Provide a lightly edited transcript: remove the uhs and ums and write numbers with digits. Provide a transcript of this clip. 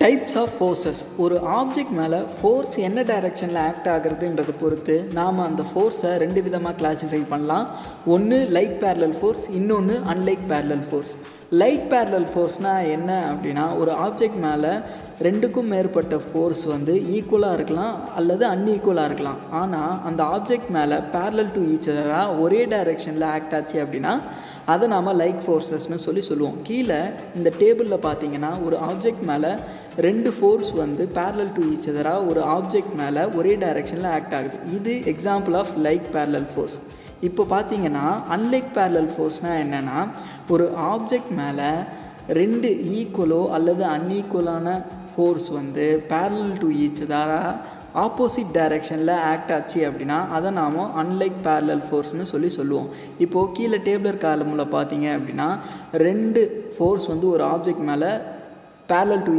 Types of forces. ஒரு object மேலே force என்ன டைரெக்ஷனில் ஆக்ட் ஆகுறதுன்றதை பொறுத்து நாம் அந்த ஃபோர்ஸை ரெண்டு விதமாக கிளாஸிஃபை பண்ணலாம். ஒன்று லைக் பேரலல் ஃபோர்ஸ், இன்னொன்று unlike parallel force. Like parallel ஃபோர்ஸ்னால் என்ன அப்படின்னா, ஒரு ஆப்ஜெக்ட் மேலே ரெண்டுக்கும் மேற்பட்ட ஃபோர்ஸ் ஈக்குவலாக இருக்கலாம் அல்லது அன்ஈக்குவலாக இருக்கலாம். ஆனால் அந்த ஆப்ஜெக்ட் மேலே பேரலல் டு ஈச் அதராக ஒரே டைரெக்ஷனில் ஆக்ட் ஆச்சு அப்படின்னா அதை நாம் லைக் ஃபோர்ஸஸ்னு சொல்லுவோம். கீழே இந்த டேபிளில் பார்த்தீங்கன்னா ஒரு ஆப்ஜெக்ட் மேலே ரெண்டு ஃபோர்ஸ் பேரலல் டு ஈச் அதராக ஒரு ஆப்ஜெக்ட் மேலே ஒரே டைரெக்ஷனில் ஆக்ட் ஆகுது. இது example of like parallel force. இப்போ பார்த்தீங்கன்னா அன்லைக் பேரலல் ஃபோர்ஸ்னால் என்னென்னா, ஒரு ஆப்ஜெக்ட் மேலே ரெண்டு ஈக்குவலோ அல்லது அன்ஈக்குவலான ஃபோர்ஸ் பேரலல் டு ஈச் அதராக ஆப்போசிட் டைரெக்ஷனில் ஆக்ட் ஆச்சு அப்படின்னா அதை நாம் அன்லைக் பேரலல் ஃபோர்ஸ்னு சொல்லுவோம். இப்போது கீழே டேபிளர் காலமில் பார்த்தீங்க அப்படின்னா ரெண்டு ஃபோர்ஸ் ஒரு ஆப்ஜெக்ட் மேலே பேரலல் டு